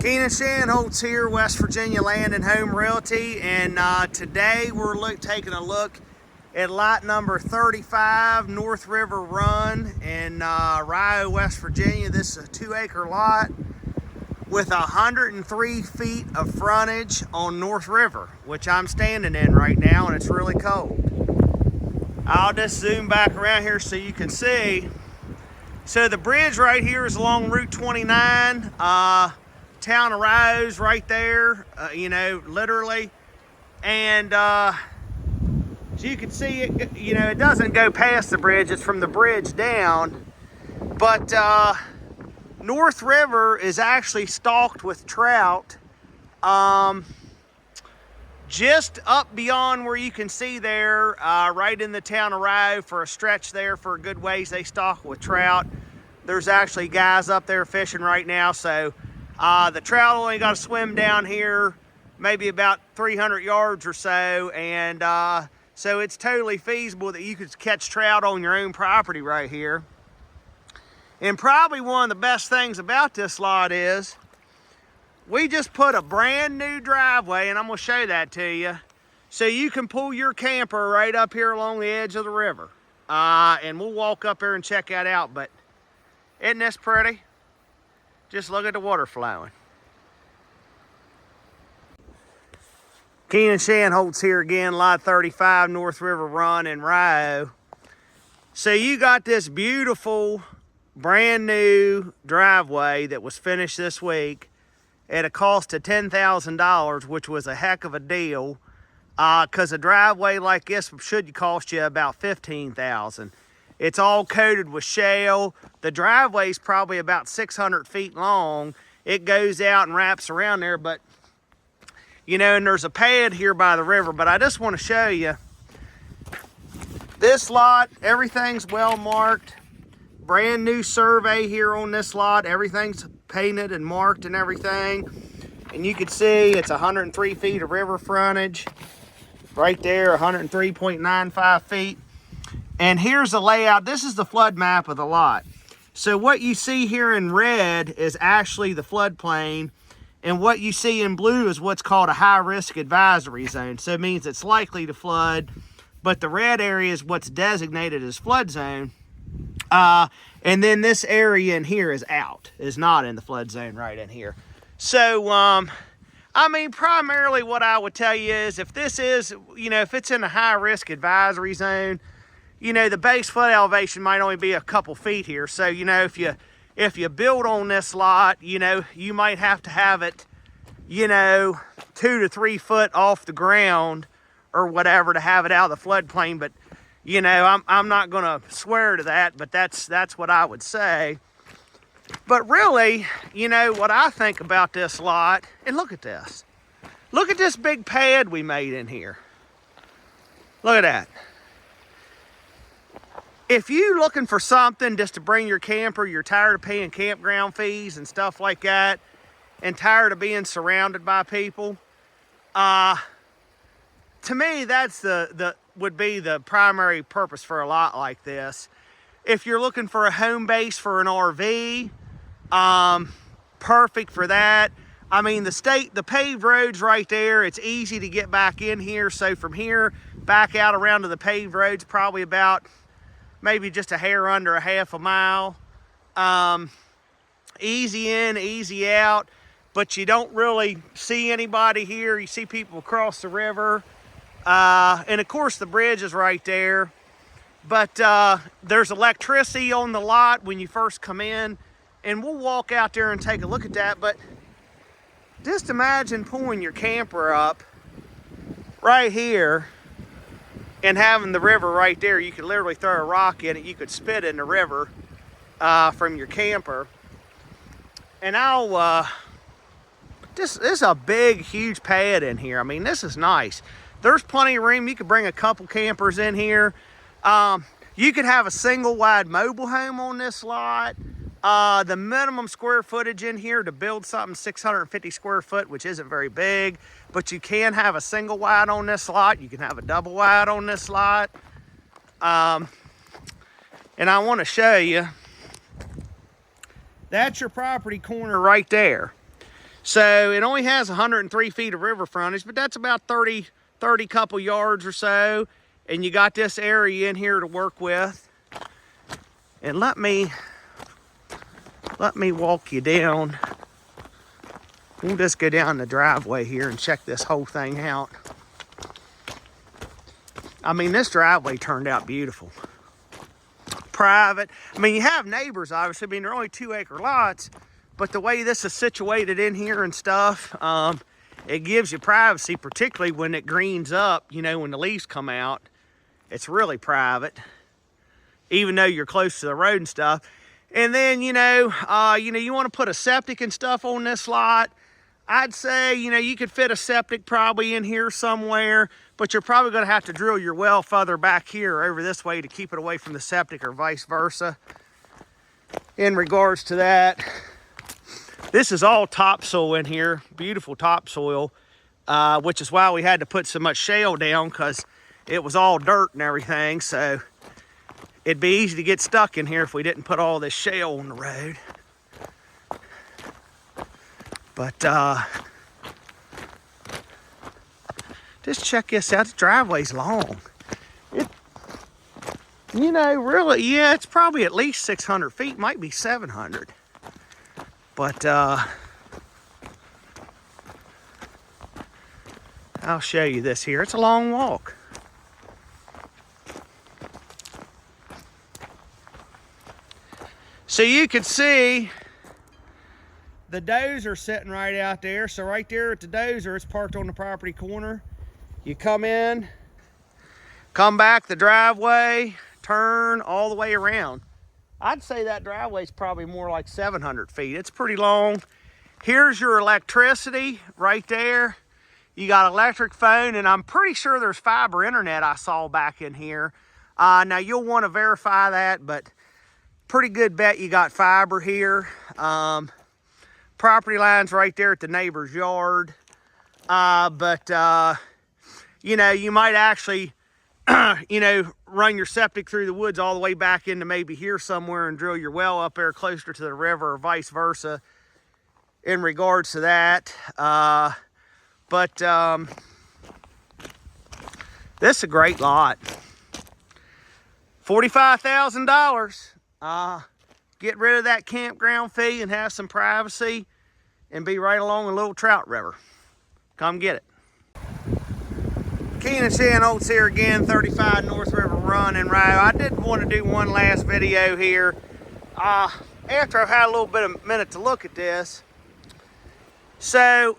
Keenan Shanholtz here, West Virginia Land and Home Realty, and today we're taking a look at lot number 35, North River Run in Rio, West Virginia. This is a 2-acre lot with 103 feet of frontage on North River, which I'm standing in right now, and it's really cold. I'll just zoom back around here so you can see. So the bridge right here is along Route 29. Town of Rio's right there, literally. And as you can see, it doesn't go past the bridge. It's from the bridge down. But North River is actually stocked with trout. Just up beyond where you can see there, right in the town of Rio, for a stretch there for a good ways, they stock with trout. There's actually guys up there fishing right now, so the trout only got to swim down here maybe about 300 yards or so, and so it's totally feasible that you could catch trout on your own property right here. And probably one of the best things about this lot is we just put a brand new driveway, and I'm going to show that to you, so you can pull your camper right up here along the edge of the river. And we'll walk up here and check that out, but isn't this pretty? Just look at the water flowing. Keenan Shanholtz here again, lot 35, North River Run in Rio. So you got this beautiful, brand new driveway that was finished this week at a cost of $10,000, which was a heck of a deal, because a driveway like this should cost you about $15,000. It's all coated with shale. The driveway's probably about 600 feet long. It goes out and wraps around there, but and there's a pad here by the river, but I just want to show you this lot. Everything's well marked. Brand new survey here on this lot. Everything's painted and marked and everything. And you can see it's 103 feet of river frontage. Right there, 103.95 feet. And here's the layout. This is the flood map of the lot. So what you see here in red is actually the floodplain, and what you see in blue is what's called a high-risk advisory zone. So it means it's likely to flood, but the red area is what's designated as flood zone. And then this area in here is not in the flood zone right in here. So, primarily what I would tell you is if this is, if it's in a high-risk advisory zone, the base flood elevation might only be a couple feet here. So, if you build on this lot, you might have to have it, 2 to 3 foot off the ground or whatever to have it out of the floodplain. But, I'm not going to swear to that, but that's what I would say. But really, what I think about this lot, and look at this. Look at this big pad we made in here. Look at that. If you're looking for something just to bring your camper, you're tired of paying campground fees and stuff like that, and tired of being surrounded by people, to me, that's would be the primary purpose for a lot like this. If you're looking for a home base for an RV, perfect for that. The paved road's right there. It's easy to get back in here. So from here back out around to the paved road's probably about maybe just a hair under a half a mile. Easy in, easy out, but you don't really see anybody here. You see people across the river. And of course the bridge is right there. But there's electricity on the lot when you first come in, and we'll walk out there and take a look at that. But just imagine pulling your camper up right here and having the river right there. You could literally throw a rock in it. You could spit in the river from your camper. And this is a big, huge pad in here. This is nice. There's plenty of room. You could bring a couple campers in here. You could have a single wide mobile home on this lot. The minimum square footage in here to build something 650 square foot, which isn't very big, but you can have a single wide on this lot. You can have a double wide on this lot. And I want to show you, that's your property corner right there. So it only has 103 feet of river frontage, but that's about 30 couple yards or so. And you got this area in here to work with. And let me walk you down. We'll just go down the driveway here and check this whole thing out. I mean, this driveway turned out beautiful. Private. I mean, you have neighbors, obviously. I mean, they're only 2-acre lots, but the way this is situated in here and stuff, it gives you privacy, particularly when it greens up, you know, when the leaves come out. It's really private, even though you're close to the road and stuff. And then, you want to put a septic and stuff on this lot. I'd say, you could fit a septic probably in here somewhere, but you're probably going to have to drill your well further back here over this way to keep it away from the septic or vice versa. In regards to that, this is all topsoil in here, beautiful topsoil, which is why we had to put so much shale down, because it was all dirt and everything. So it'd be easy to get stuck in here if we didn't put all this shale on the road. But just check this out. The driveway's long. Really, yeah, it's probably at least 600 feet, might be 700. But I'll show you this here. It's a long walk. So you can see the dozer sitting right out there. So right there at the dozer, it's parked on the property corner. You come in, come back the driveway, turn all the way around. I'd say that driveway is probably more like 700 feet. It's pretty long. Here's your electricity right there. You got electric phone, and I'm pretty sure there's fiber internet I saw back in here. Now you'll want to verify that, but pretty good bet you got fiber here. Property line's right there at the neighbor's yard. You might actually, run your septic through the woods all the way back into maybe here somewhere and drill your well up there closer to the river or vice versa in regards to that. This is a great lot. $45,000. Get rid of that campground fee and have some privacy and be right along the Little Trout River. Come get it. Keenan Shan Oats here again, 35 North River Run and Ride. I did want to do one last video here. After I've had a little bit of a minute to look at this. So,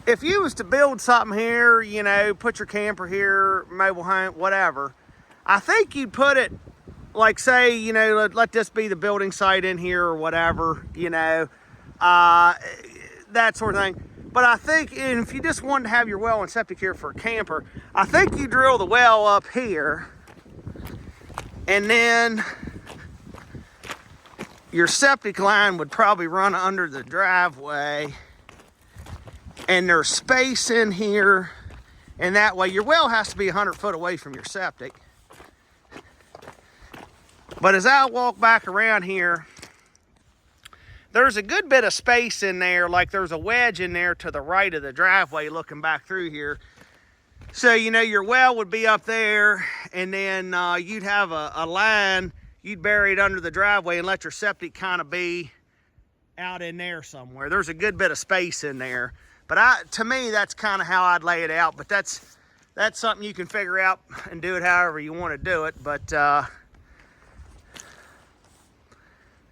if you was to build something here, put your camper here, mobile home, whatever, I think you'd put it, like say, let this be the building site in here or whatever, that sort of thing. But I think if you just wanted to have your well and septic here for a camper, I think you drill the well up here, and then your septic line would probably run under the driveway, and there's space in here, and that way your well has to be 100 foot away from your septic. But as I walk back around here, there's a good bit of space in there, like there's a wedge in there to the right of the driveway looking back through here. So, your well would be up there, and then you'd have a line, you'd bury it under the driveway and let your septic kind of be out in there somewhere. There's a good bit of space in there. But to me, that's kind of how I'd lay it out. But that's something you can figure out and do it however you want to do it. But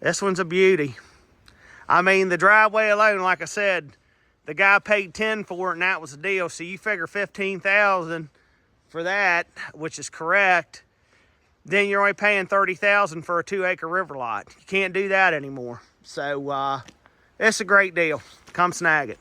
this one's a beauty. I mean, the driveway alone, like I said, the guy paid $10 for it, and that was the deal. So you figure $15,000 for that, which is correct. Then you're only paying $30,000 for a 2-acre river lot. You can't do that anymore. So it's a great deal. Come snag it.